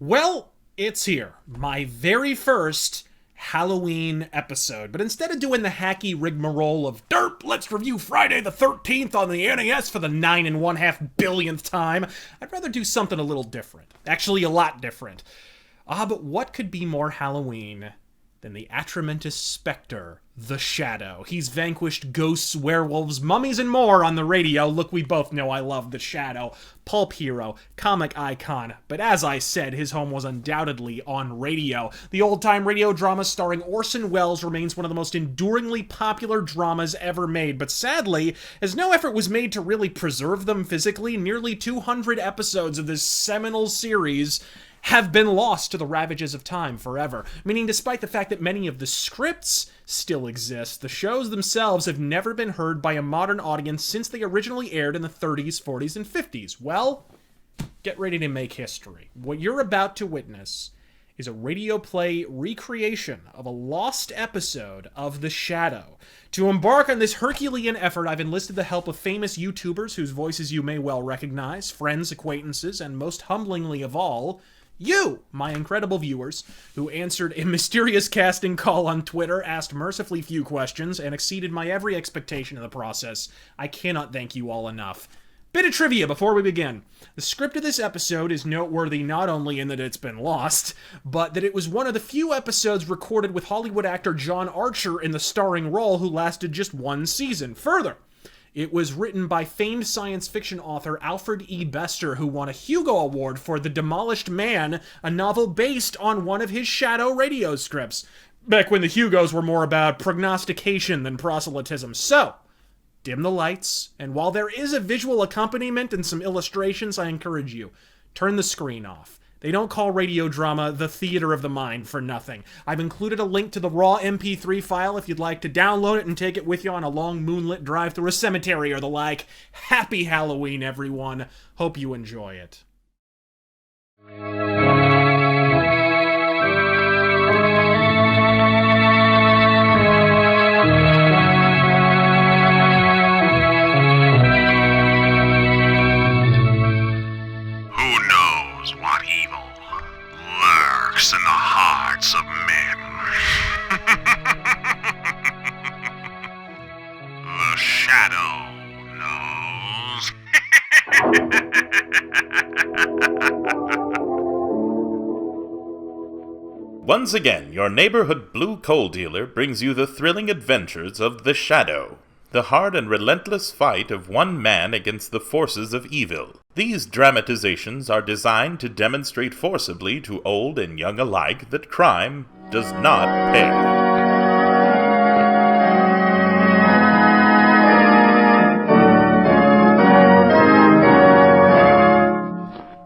Well, it's here. My very first Halloween episode. But instead of doing the hacky rigmarole of derp, let's review Friday the 13th on the NES for the 9.5 billionth time, I'd rather do something a little different. Actually, a lot different. But what could be more Halloween than the atramentus specter, the Shadow? He's vanquished ghosts, werewolves, mummies, and more on the radio. Look, we both know I love the Shadow. Pulp hero, comic icon, but as I said, his home was undoubtedly on radio. The old-time radio drama starring Orson Welles remains one of the most enduringly popular dramas ever made, but sadly, as no effort was made to really preserve them physically, nearly 200 episodes of this seminal series have been lost to the ravages of time forever. Meaning, despite the fact that many of the scripts still exist, the shows themselves have never been heard by a modern audience since they originally aired in the 30s, 40s, and 50s. Well, get ready to make history. What you're about to witness is a radio play recreation of a lost episode of The Shadow. To embark on this Herculean effort, I've enlisted the help of famous YouTubers whose voices you may well recognize, friends, acquaintances, and most humblingly of all, you, my incredible viewers, who answered a mysterious casting call on Twitter, asked mercifully few questions, and exceeded my every expectation in the process. I cannot thank you all enough. Bit of trivia before we begin. The script of this episode is noteworthy not only in that it's been lost, but that it was one of the few episodes recorded with Hollywood actor John Archer in the starring role who lasted just one season. Further, it was written by famed science fiction author Alfred E. who won a Hugo Award for The Demolished Man, a novel based on one of his Shadow radio scripts, back when the Hugos were more about prognostication than proselytism. So, dim the lights, and while there is a visual accompaniment and some illustrations, I encourage you, turn the screen off. They don't call radio drama the theater of the mind for nothing. I've included a link to the raw MP3 file if you'd like to download it and take it with you on a long moonlit drive through a cemetery or the like. Happy Halloween, everyone. Hope you enjoy it. In the hearts of men. The Shadow knows. Once again, your neighborhood blue coal dealer brings you the thrilling adventures of The Shadow, the hard and relentless fight of one man against the forces of evil. These dramatizations are designed to demonstrate forcibly to old and young alike that crime does not pay.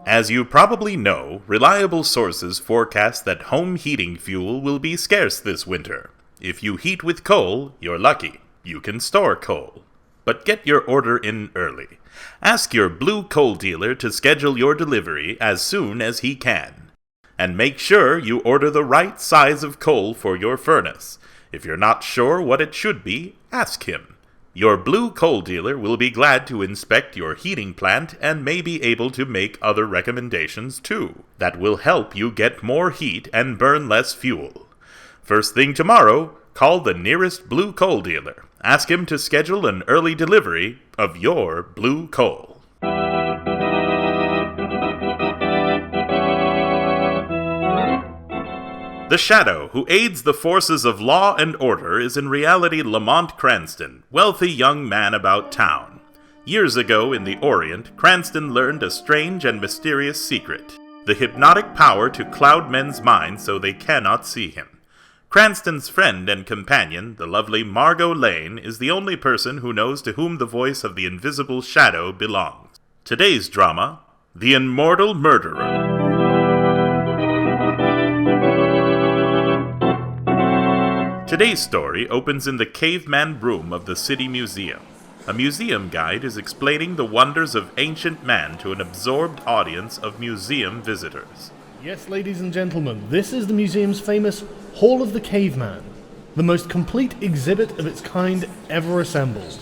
As you probably know, reliable sources forecast that home heating fuel will be scarce this winter. If you heat with coal, you're lucky. You can store coal. But get your order in early. Ask your blue coal dealer to schedule your delivery as soon as he can. And make sure you order the right size of coal for your furnace. If you're not sure what it should be, ask him. Your blue coal dealer will be glad to inspect your heating plant and may be able to make other recommendations too. That will help you get more heat and burn less fuel. First thing tomorrow, call the nearest blue coal dealer. Ask him to schedule an early delivery of your blue coal. The Shadow, who aids the forces of law and order, is in reality Lamont Cranston, wealthy young man about town. Years ago in the Orient, Cranston learned a strange and mysterious secret: the hypnotic power to cloud men's minds so they cannot see him. Cranston's friend and companion, the lovely Margot Lane, is the only person who knows to whom the voice of the invisible Shadow belongs. Today's drama, The Immortal Murderer. Today's story opens in the caveman room of the city museum. A museum guide is explaining the wonders of ancient man to an absorbed audience of museum visitors. Yes, ladies and gentlemen, this is the museum's famous Hall of the Caveman, the most complete exhibit of its kind ever assembled.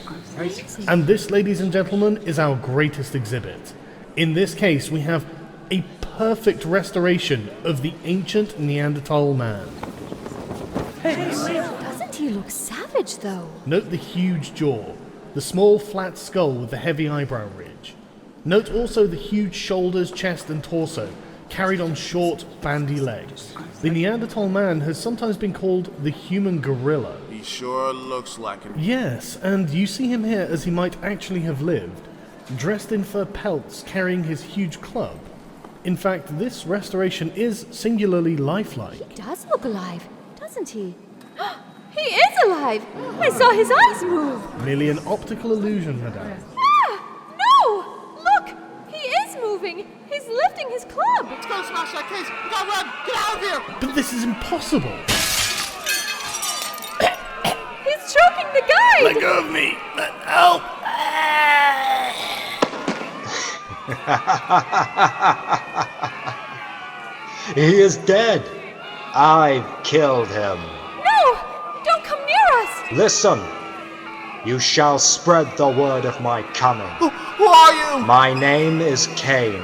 And this, ladies and gentlemen, is our greatest exhibit. In this case, we have a perfect restoration of the ancient Neanderthal man. Doesn't he look savage, though? Note the huge jaw, the small flat skull with the heavy eyebrow ridge. Note also the huge shoulders, chest and torso, carried on short, bandy legs. The Neanderthal man has sometimes been called the human gorilla. He sure looks like it. Yes, and you see him here as he might actually have lived, dressed in fur pelts, carrying his huge club. In fact, this restoration is singularly lifelike. He does look alive, doesn't he? He is alive! I saw his eyes move! Merely an optical illusion, madame. No! Look! He is moving! He's lifting his club! Let's go smash that case! We gotta run! Get out of here! But this is impossible! He's choking the guide! Let go of me! Help! He is dead. I've killed him. No! Don't come near us! Listen. You shall spread the word of my coming. Who are you? My name is Cain.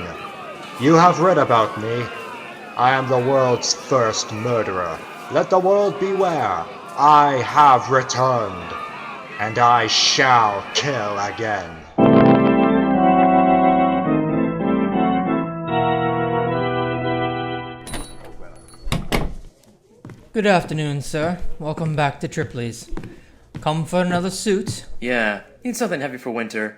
You have read about me. I am the world's first murderer. Let the world beware. I have returned. And I shall kill again. Good afternoon, sir. Welcome back to Tripley's. Come for another suit? Yeah, need something heavy for winter.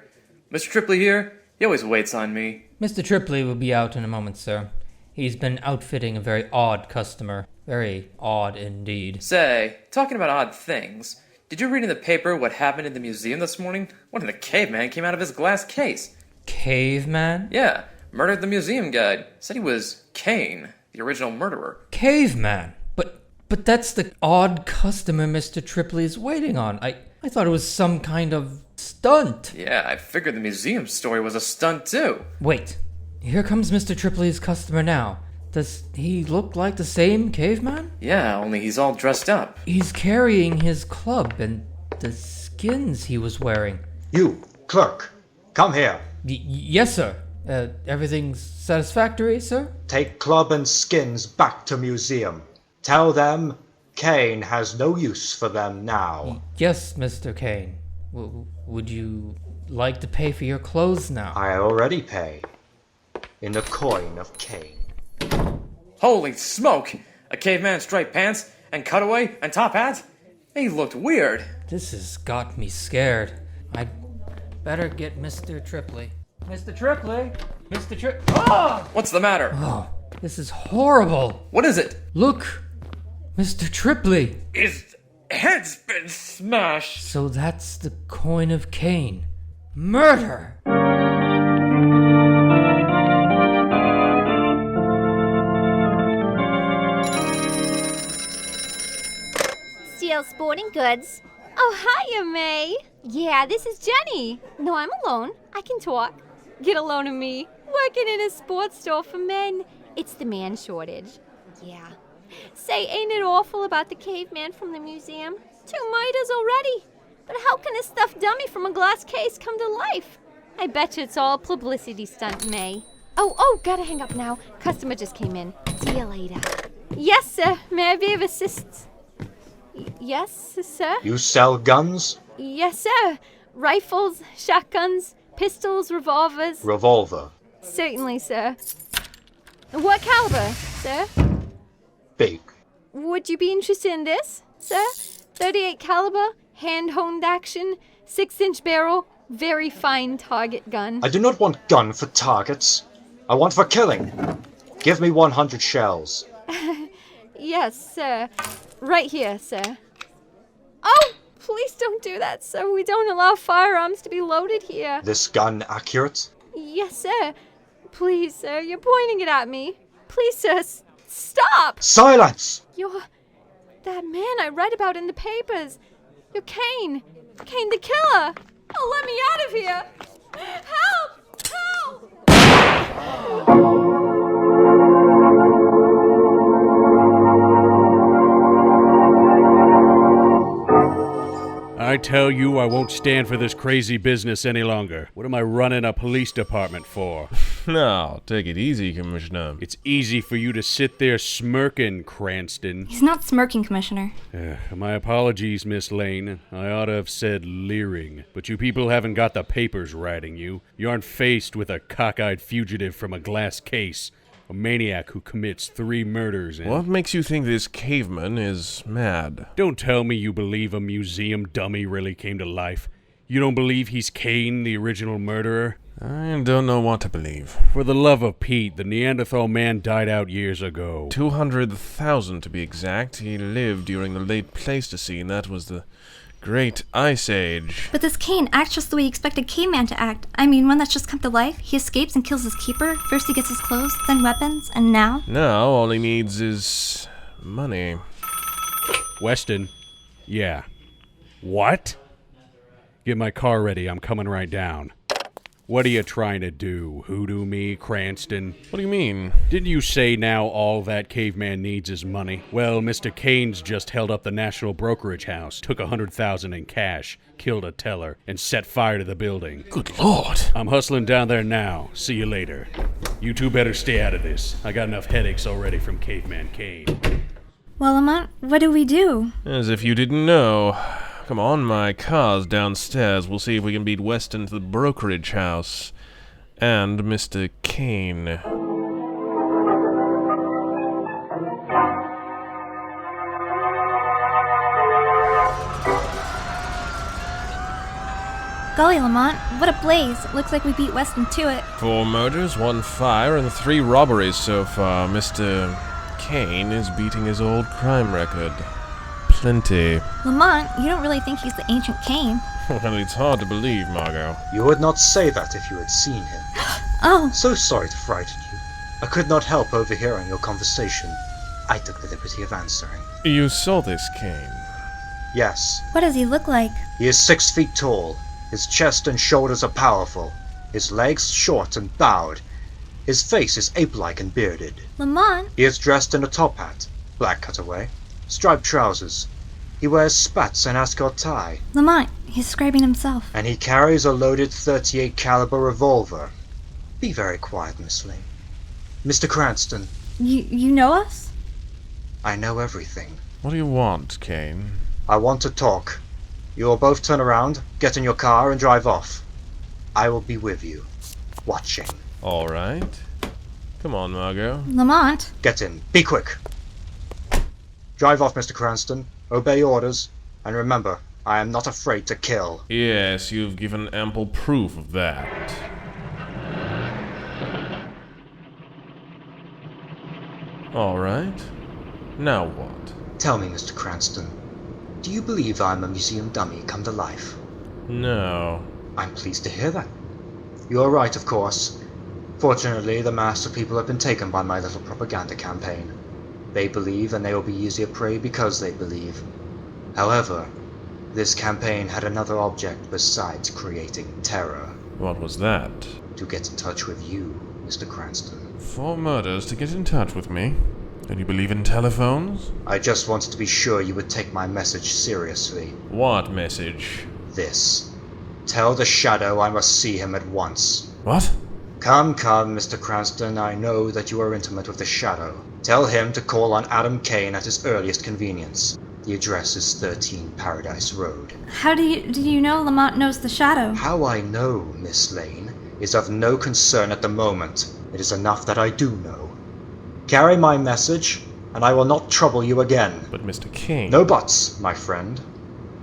Mr. Tripley here, he always waits on me. Mr. Tripley will be out in a moment, sir. He's been outfitting a very odd customer. Very odd indeed. Say, talking about odd things, did you read in the paper what happened in the museum this morning? One of the cavemen came out of his glass case. Caveman? Yeah, murdered the museum guide. Said he was Cain, the original murderer. Caveman? But that's the odd customer Mr. Tripley's waiting on. I thought it was some kind of stunt. Yeah, I figured the museum story was a stunt too. Wait, here comes Mr. Tripley's customer now. Does he look like the same caveman? Yeah, only he's all dressed up. He's carrying his club and the skins he was wearing. You, clerk, come here. Yes, sir. Everything's satisfactory, sir? Take club and skins back to museum. Tell them Cain has no use for them now. Yes, Mr. Cain. Would you like to pay for your clothes now? I already pay. In the coin of Cain. Holy smoke! A caveman in striped pants, and cutaway, and top hat? He looked weird. This has got me scared. I'd better get Mr. Tripley. Mr. Tripley! Mr. Tripley! Oh! What's the matter? Oh, this is horrible. What is it? Look! Mr. Tripley! His head's been smashed. So that's the coin of Cain. Murder! Steele Sporting Goods. Oh, hiya, May. Yeah, this is Jenny. No, I'm alone. I can talk. Get a loan of me. Working in a sports store for men. It's the man shortage. Yeah. Say, ain't it awful about the caveman from the museum? 2 murders already. But how can a stuffed dummy from a glass case come to life? I bet you it's all a publicity stunt, May. Oh, gotta hang up now. Customer just came in. See you later. Yes, sir. May I be of assist? Yes, sir? You sell guns? Yes, sir. Rifles, shotguns, pistols, revolvers. Revolver. Certainly, sir. What caliber, sir? Big. Would you be interested in this, sir? 38 caliber, hand-honed action, 6-inch barrel, very fine target gun. I do not want gun for targets. I want for killing. Give me 100 shells. Yes, sir. Right here, sir. Oh, please don't do that, sir. We don't allow firearms to be loaded here. This gun accurate? Yes, sir. Please, sir, you're pointing it at me. Please, sir, stop! Silence! You're that man I read about in the papers. You're Cain. Cain the killer. Oh, let me out of here. Help! Help! I tell you, I won't stand for this crazy business any longer. What am I running a police department for? No, take it easy, Commissioner. It's easy for you to sit there smirking, Cranston. He's not smirking, Commissioner. My apologies, Miss Lane. I ought to have said leering. But you people haven't got the papers riding you. You aren't faced with a cockeyed fugitive from a glass case. A maniac who commits 3 murders and... What makes you think this caveman is mad? Don't tell me you believe a museum dummy really came to life. You don't believe he's Cain, the original murderer? I don't know what to believe. For the love of Pete, the Neanderthal man died out years ago. 200,000 to be exact. He lived during the late Pleistocene. That was the Great Ice Age. But this Cain acts just the way you expect a caveman to act. I mean, one that's just come to life. He escapes and kills his keeper. First he gets his clothes, then weapons, and now? Now all he needs is money. Weston? Yeah. What? Get my car ready, I'm coming right down. What are you trying to do? Hoodoo me, Cranston? What do you mean? Didn't you say now all that caveman needs is money? Well, Mr. Cain's just held up the National Brokerage House, took $100,000 in cash, killed a teller, and set fire to the building. Good Lord. I'm hustling down there now. See you later. You two better stay out of this. I got enough headaches already from Caveman Cain. Well, Lamont, what do we do? As if you didn't know. Come on, my car's downstairs. We'll see if we can beat Weston to the brokerage house. And Mr. Cain. Golly, Lamont, what a blaze. Looks like we beat Weston to it. 4 murders, 1 fire, and 3 robberies so far. Mr. Cain is beating his old crime record. Plenty. Lamont, you don't really think he's the ancient Cain? Well, it's hard to believe, Margot. You would not say that if you had seen him. Oh. So sorry to frighten you. I could not help overhearing your conversation. I took the liberty of answering. You saw this Cain? Yes. What does he look like? He is 6 feet tall. His chest and shoulders are powerful. His legs short and bowed. His face is ape-like and bearded. Lamont? He is dressed in a top hat, black cutaway, striped trousers. He wears spats and ascot tie. Lamont, he's scribing himself. And he carries a loaded .38 caliber revolver. Be very quiet, Miss Lane. Mr. Cranston. You know us? I know everything. What do you want, Cain? I want to talk. You will both turn around, get in your car, and drive off. I will be with you, watching. All right. Come on, Margot. Lamont. Get in. Be quick. Drive off, Mr. Cranston. Obey orders. And remember, I am not afraid to kill. Yes, you've given ample proof of that. All right. Now what? Tell me, Mr. Cranston. Do you believe I'm a museum dummy come to life? No. I'm pleased to hear that. You are right, of course. Fortunately, the mass of people have been taken by my little propaganda campaign. They believe, and they will be easier prey because they believe. However, this campaign had another object besides creating terror. What was that? To get in touch with you, Mr. Cranston. 4 murders to get in touch with me? And you believe in telephones? I just wanted to be sure you would take my message seriously. What message? This. Tell the Shadow I must see him at once. What? Come, Mr. Cranston, I know that you are intimate with the Shadow. Tell him to call on Adam Cain at his earliest convenience. The address is 13 Paradise Road. How do you know Lamont knows the Shadow? How I know, Miss Lane, is of no concern at the moment. It is enough that I do know. Carry my message, and I will not trouble you again. But Mr. Cain... No buts, my friend.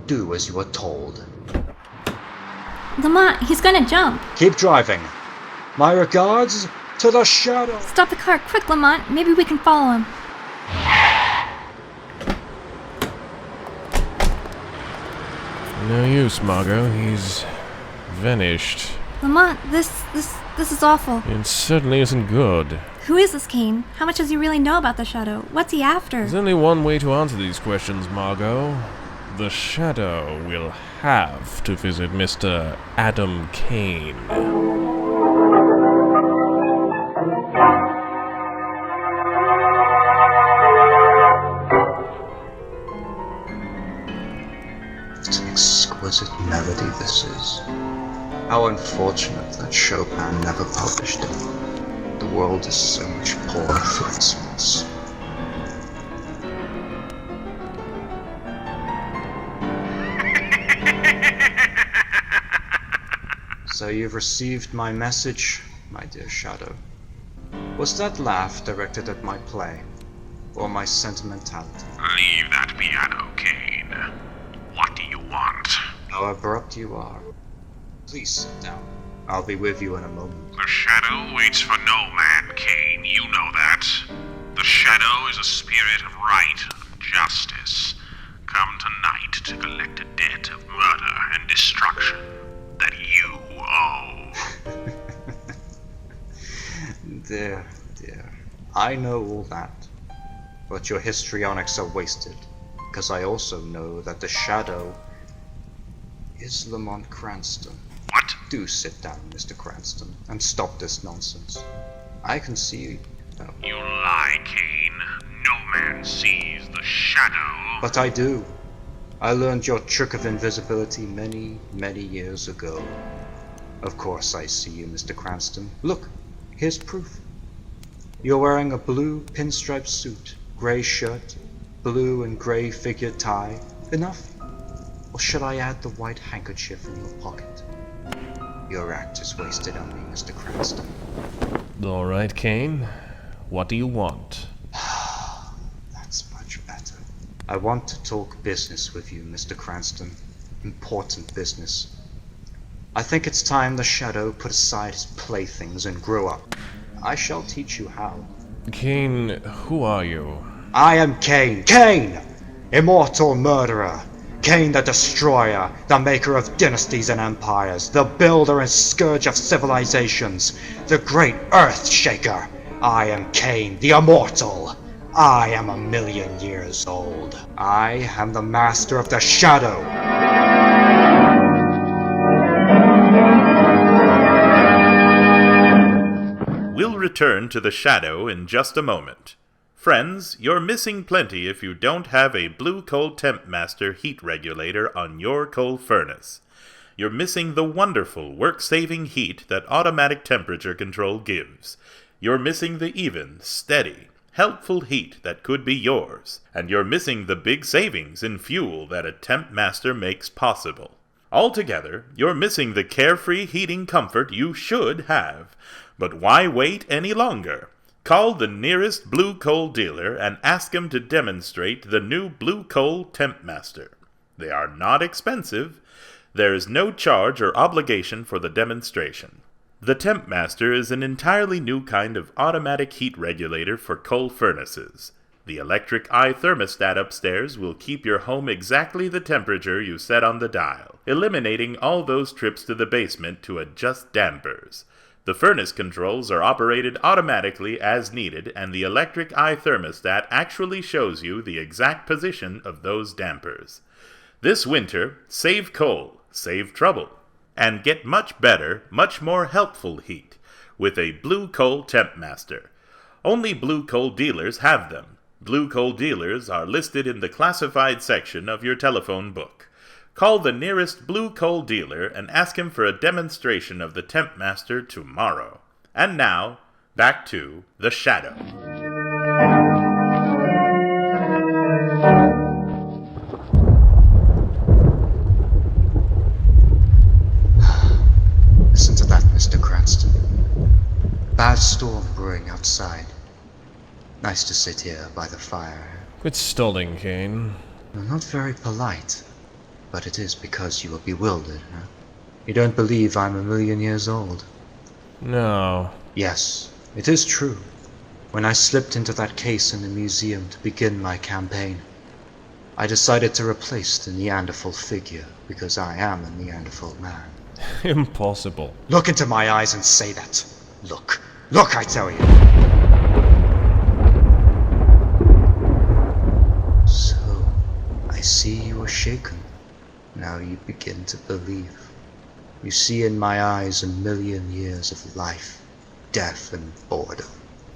Do as you are told. Lamont, he's gonna jump. Keep driving. My regards to the Shadow. Stop the car, quick, Lamont. Maybe we can follow him. No use, Margot. He's vanished. Lamont, this is awful. It certainly isn't good. Who is this Cain? How much does he really know about the Shadow? What's he after? There's only one way to answer these questions, Margot. The Shadow will have to visit Mr. Adam Cain. What an exquisite melody this is. How unfortunate that Chopin never published it. world is so much poorer for its once. So you've received my message, my dear Shadow. Was that laugh directed at my play, or my sentimentality? Leave that piano, Kane. What do you want? How abrupt you are. Please sit down. I'll be with you in a moment. The Shadow waits for no man, Kane. You know that. The Shadow is a spirit of right and justice, come tonight to collect a debt of murder and destruction that you owe. Dear. I know all that. But your histrionics are wasted, because I also know that the Shadow is Lamont Cranston. What? Do sit down, Mr. Cranston, and stop this nonsense. I can see... Oh. You lie, Kane. No man sees the Shadow. But I do. I learned your trick of invisibility many, many years ago. Of course I see you, Mr. Cranston. Look, here's proof. You're wearing a blue pinstripe suit, grey shirt, blue and grey figured tie. Enough? Or should I add the white handkerchief in your pocket? Your act is wasted on me, Mr. Cranston. All right, Kane. What do you want? That's much better. I want to talk business with you, Mr. Cranston. Important business. I think it's time the Shadow put aside his playthings and grew up. I shall teach you how. Kane, who are you? I am Kane. Kane! Immortal murderer. Kane the destroyer, the maker of dynasties and empires, the builder and scourge of civilizations, the great earth shaker. I am Kane, the immortal. I am 1,000,000 years old. I am the master of the Shadow. We'll return to the Shadow in just a moment. Friends, you're missing plenty if you don't have a Blue Coal Temp Master heat regulator on your coal furnace. You're missing the wonderful work-saving heat that automatic temperature control gives. You're missing the even, steady, helpful heat that could be yours. And you're missing the big savings in fuel that a Temp Master makes possible. Altogether, you're missing the carefree heating comfort you should have. But why wait any longer? Call the nearest Blue Coal dealer and ask him to demonstrate the new Blue Coal Temp Master. They are not expensive. There is no charge or obligation for the demonstration. The Temp Master is an entirely new kind of automatic heat regulator for coal furnaces. The electric eye thermostat upstairs will keep your home exactly the temperature you set on the dial, eliminating all those trips to the basement to adjust dampers. The furnace controls are operated automatically as needed, and the electric eye thermostat actually shows you the exact position of those dampers. This winter, save coal, save trouble, and get much better, much more helpful heat with a Blue Coal Temp Master. Only Blue Coal dealers have them. Blue Coal dealers are listed in the classified section of your telephone book. Call the nearest Blue Coal dealer and ask him for a demonstration of the Temp Master tomorrow. And now, back to the Shadow. Listen to that, Mr. Cranston. Bad storm brewing outside. Nice to sit here by the fire. Quit stalling, Kane. You're not very polite. But it is because you are bewildered, huh? You don't believe I'm 1,000,000 years old? No. Yes, it is true. When I slipped into that case in the museum to begin my campaign, I decided to replace the Neanderthal figure because I am a Neanderthal man. Impossible. Look into my eyes and say that. Look. Look, I tell you. So, I see you are shaken. Now you begin to believe. You see in my eyes 1,000,000 years of life, death, and boredom.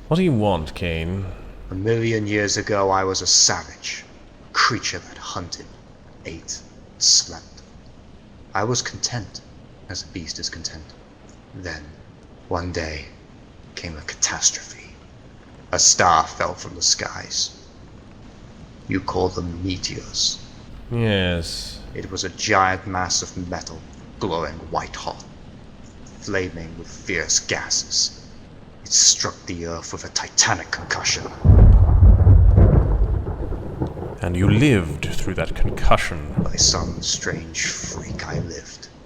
What do you want, Kane? 1,000,000 years ago I was a savage, a creature that hunted, ate, slept. I was content, as a beast is content. Then, one day, came a catastrophe. A star fell from the skies. You call them meteors. Yes. It was a giant mass of metal, glowing white hot, flaming with fierce gases. It struck the earth with a titanic concussion. And you lived through that concussion. By some strange freak I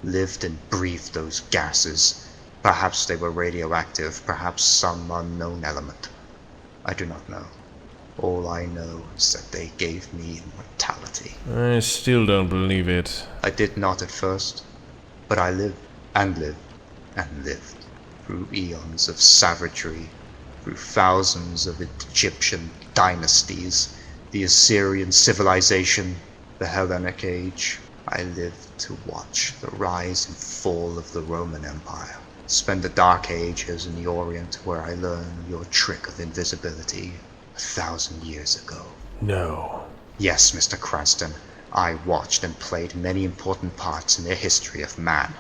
lived and breathed those gases. Perhaps they were radioactive, perhaps some unknown element. I do not know. All I know is that they gave me immortality. I still don't believe it. I did not at first, but I lived and lived and lived through eons of savagery, through thousands of Egyptian dynasties, the Assyrian civilization, the Hellenic Age. I lived to watch the rise and fall of the Roman Empire. Spend the Dark Ages in the Orient where I learned your trick of invisibility 1,000 years ago. No. Yes, Mr. Cranston, I watched and played many important parts in the history of man,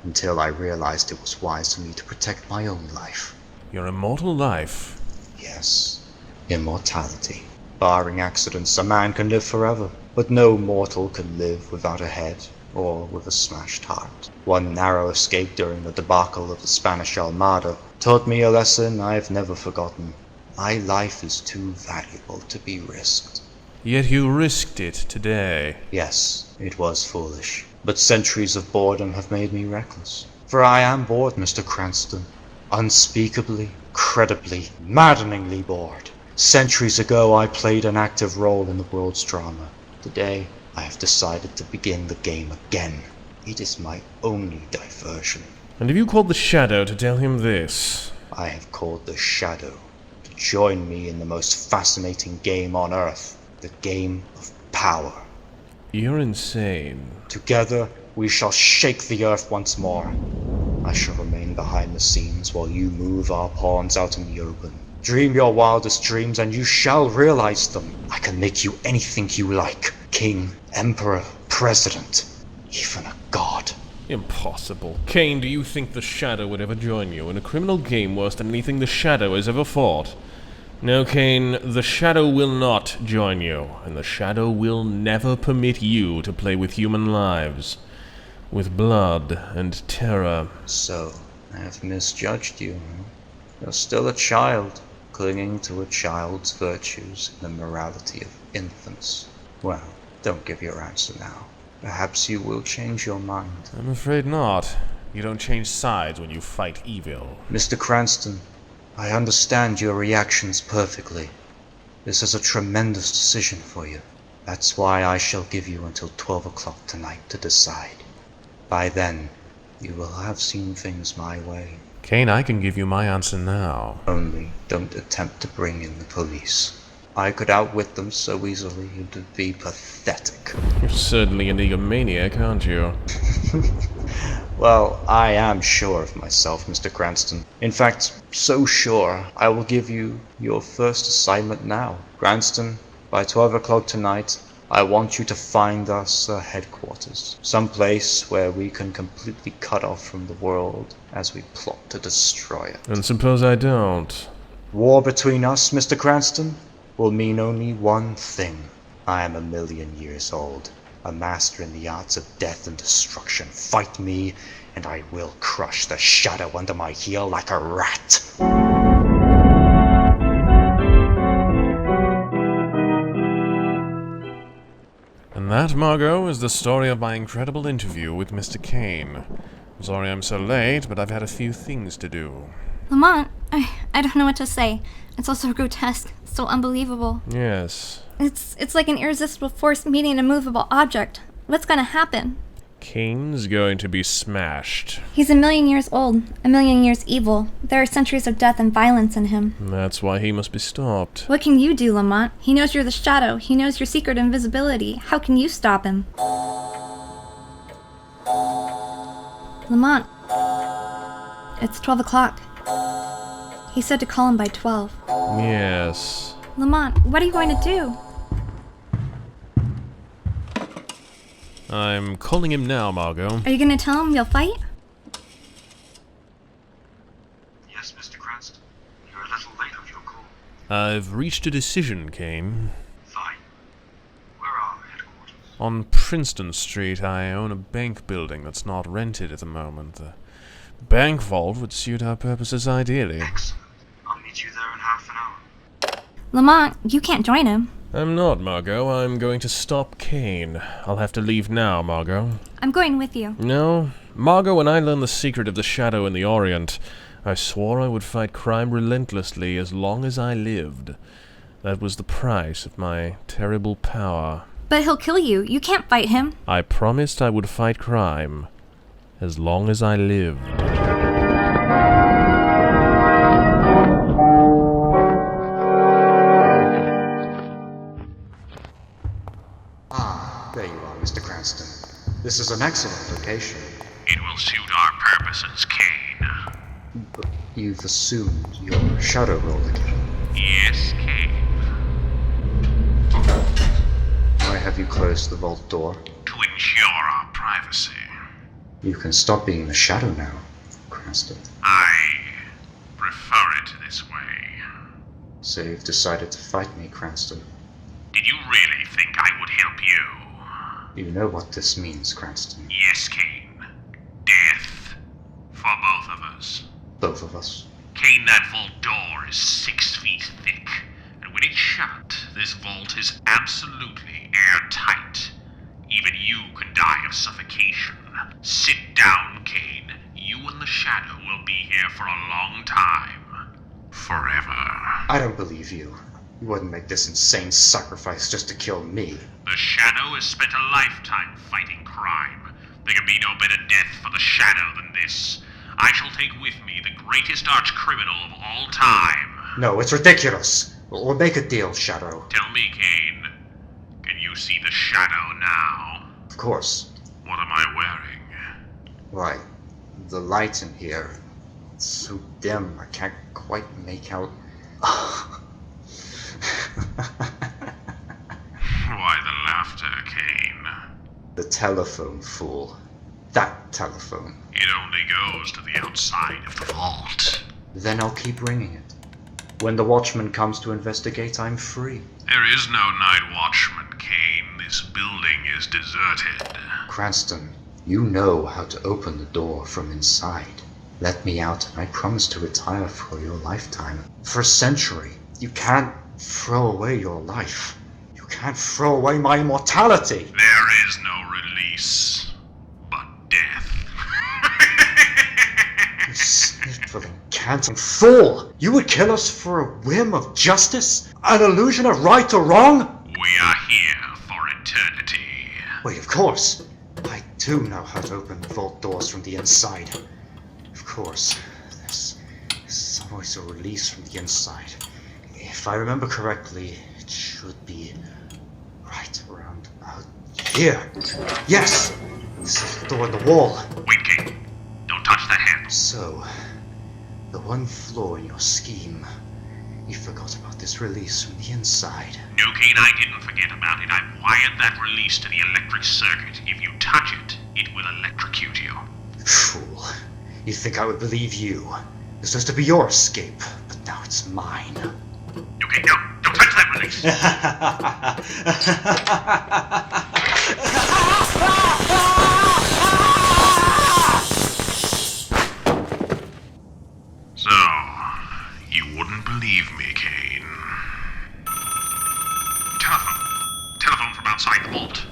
until I realized it was wise for me to protect my own life. Your immortal life? Yes, immortality. Barring accidents, a man can live forever, but no mortal can live without a head or with a smashed heart. One narrow escape during the debacle of the Spanish Armada taught me a lesson I've never forgotten. My life is too valuable to be risked. Yet you risked it today. Yes, it was foolish, but centuries of boredom have made me reckless. For I am bored, Mr. Cranston. Unspeakably, credibly, maddeningly bored. Centuries ago I played an active role in the world's drama. Today, I have decided to begin the game again. It is my only diversion. And have you called the Shadow to tell him this? I have called the Shadow to join me in the most fascinating game on Earth, the game of power. You're insane. Together, we shall shake the Earth once more. I shall remain behind the scenes while you move our pawns out in the open. Dream your wildest dreams and you shall realize them. I can make you anything you like. King, emperor, president, even a god. Impossible. Kane, do you think the Shadow would ever join you in a criminal game worse than anything the Shadow has ever fought? No, Kane, the Shadow will not join you, and the Shadow will never permit you to play with human lives. With blood and terror. So, I have misjudged you, huh? You're still a child, clinging to a child's virtues and the morality of infants. Well, don't give your answer now. Perhaps you will change your mind. I'm afraid not. You don't change sides when you fight evil. Mr. Cranston, I understand your reactions perfectly. This is a tremendous decision for you. That's why I shall give you until 12 o'clock tonight to decide. By then, you will have seen things my way. Kane, I can give you my answer now. Only don't attempt to bring in the police. I could outwit them so easily it would be pathetic. You're certainly an egomaniac, aren't you? Well, I am sure of myself, Mr. Cranston. In fact, so sure, I will give you your first assignment now. Cranston, by 12 o'clock tonight, I want you to find us a headquarters. Some place where we can completely cut off from the world as we plot to destroy it. And suppose I don't? War between us, Mr. Cranston, will mean only one thing. I am 1,000,000 years old, a master in the arts of death and destruction. Fight me, and I will crush the Shadow under my heel like a rat. And that, Margot, is the story of my incredible interview with Mr. Kane. I'm sorry I'm so late, but I've had a few things to do. Lamont, I don't know what to say. It's all so grotesque, so unbelievable. Yes. It's like an irresistible force meeting a movable object. What's gonna happen? Kane's going to be smashed. He's 1,000,000 years old, 1,000,000 years evil. There are centuries of death and violence in him. That's why he must be stopped. What can you do, Lamont? He knows you're the Shadow. He knows your secret invisibility. How can you stop him? Lamont. It's 12 o'clock. He said to call him by 12. Yes. Lamont, what are you going to do? I'm calling him now, Margot. Are you going to tell him you'll fight? Yes, Mr. Cranston. I've reached a decision, Kane. Fine. Where are headquarters? On Princeton Street, I own a bank building that's not rented at the moment. The bank vault would suit our purposes ideally. Excellent. I'll meet you there in half an hour. Lamont, you can't join him. I'm not, Margot. I'm going to stop Kane. I'll have to leave now, Margot. I'm going with you. No. Margot, when I learned the secret of the Shadow in the Orient, I swore I would fight crime relentlessly as long as I lived. That was the price of my terrible power. But he'll kill you. You can't fight him. I promised I would fight crime as long as I lived. Ah, there you are, Mr. Cranston. This is an excellent location. It will suit our purposes, Kane. But you've assumed your shadow role again. Yes, Kane. Why have you closed the vault door? To ensure our privacy. You can stop being the shadow now, Cranston. I prefer it this way. So you've decided to fight me, Cranston. Did you really think I would help you? You know what this means, Cranston. Yes, Kane. Death. For both of us. Both of us. Kane, that vault door is 6 feet thick. And when it's shut, this vault is absolutely airtight. Even you can die of suffocation. Sit down, Kane. You and the Shadow will be here for a long time. Forever. I don't believe you. You wouldn't make this insane sacrifice just to kill me. The Shadow has spent a lifetime fighting crime. There can be no better death for the Shadow than this. I shall take with me the greatest arch-criminal of all time. No, it's ridiculous. We'll make a deal, Shadow. Tell me, Kane, can you see the Shadow now? Of course. What am I wearing? Why, the light in here, it's so dim I can't quite make out. Why the laughter, Kane? The telephone, fool. That telephone. It only goes to the outside of the vault. Then I'll keep ringing it. When the watchman comes to investigate, I'm free. There is no night watchman, Kane. This building is deserted. Cranston, you know how to open the door from inside. Let me out and I promise to retire for your lifetime. For a century. You can't throw away your life. You can't throw away my immortality. There is no release, but death. You sniveling, canting fool! You would kill us for a whim of justice? An illusion of right or wrong? We are here for eternity. Wait, of course. I do know how to open the vault doors from the inside. Of course. There's always a release from the inside. If I remember correctly, it should be right around out here. Yes! This is the door in the wall. Wait, Kane. Don't touch that handle. So, the one flaw in your scheme. You forgot about this release from the inside. No, Kane, I didn't forget about it. I wired that release to the electric circuit. If you touch it, it will electrocute you. Fool. You think I would believe you? This was to be your escape, but now it's mine. Okay, no, don't touch that release. So, you wouldn't believe me, Kane. Telephone from outside the vault.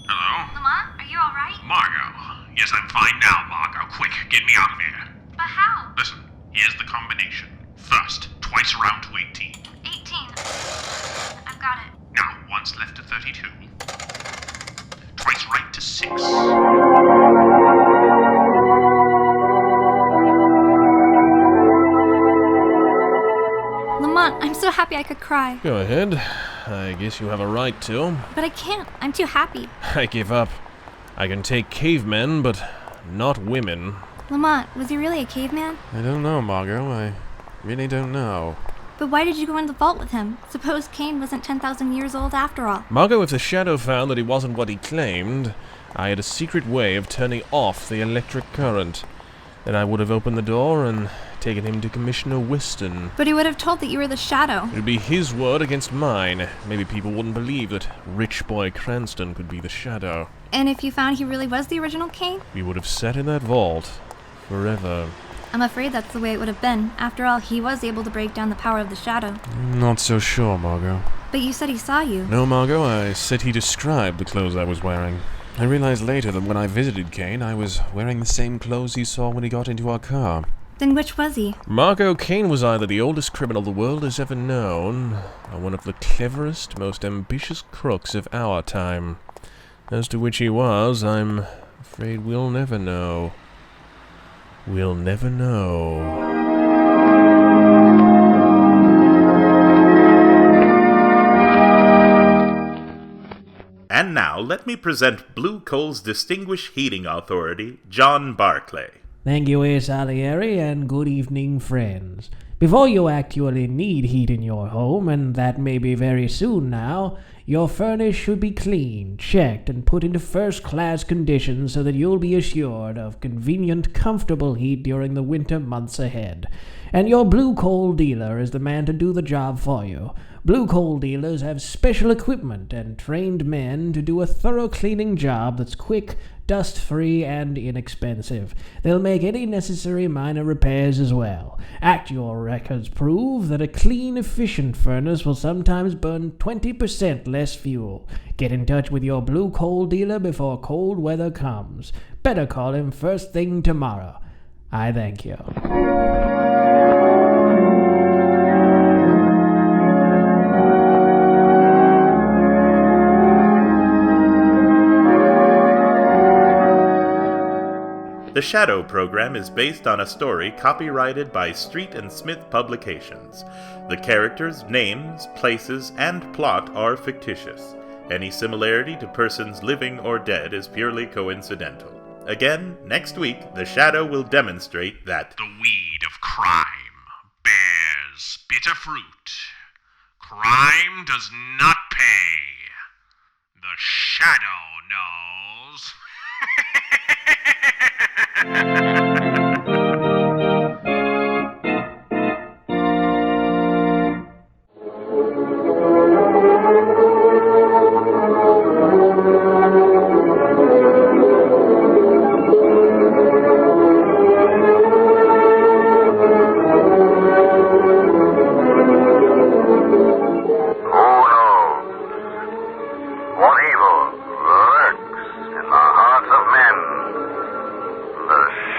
Hello? Lamont, are you alright? Margot. Yes, I'm fine now, Margot. Quick, get me out of here. But how? Listen, here's the combination. First, twice around to 18. 18. I've got it. Now, once left to 32. Twice right to 6. Lamont, I'm so happy I could cry. Go ahead. I guess you have a right to. But I can't. I'm too happy. I give up. I can take cavemen, but not women. Lamont, was he really a caveman? I don't know, Margot. I really don't know. But why did you go in the vault with him? Suppose Cain wasn't 10,000 years old after all. Margot, if the Shadow found that he wasn't what he claimed, I had a secret way of turning off the electric current. then I would have opened the door and taken him to Commissioner Weston. But he would have told that you were the Shadow. It would be his word against mine. Maybe people wouldn't believe that rich boy Cranston could be the Shadow. And if you found he really was the original Kane? We would have sat in that vault forever. I'm afraid that's the way it would have been. After all, he was able to break down the power of the Shadow. Not so sure, Margot. But you said he saw you. No, Margot, I said he described the clothes I was wearing. I realized later that when I visited Kane, I was wearing the same clothes he saw when he got into our car. Then which was he? Margot, Kane was either the oldest criminal the world has ever known, or one of the cleverest, most ambitious crooks of our time. As to which he was, I'm afraid we'll never know. We'll never know. And now, let me present Blue Coal's distinguished heating authority, John Barclay. Thank you, Asalieri, and good evening, friends. Before you actually need heat in your home, and that may be very soon now, your furnace should be cleaned, checked, and put into first-class condition so that you'll be assured of convenient, comfortable heat during the winter months ahead. And your blue coal dealer is the man to do the job for you. Blue coal dealers have special equipment and trained men to do a thorough cleaning job that's quick, dust-free, and inexpensive. They'll make any necessary minor repairs as well. Actual records prove that a clean, efficient furnace will sometimes burn 20% less fuel. Get in touch with your blue coal dealer before cold weather comes. Better call him first thing tomorrow. I thank you. The Shadow program is based on a story copyrighted by Street and Smith Publications. The characters, names, places, and plot are fictitious. Any similarity to persons living or dead is purely coincidental. Again, next week, The Shadow will demonstrate that the weed of crime bears bitter fruit. Crime does not pay. The Shadow knows.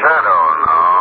Shadow knows.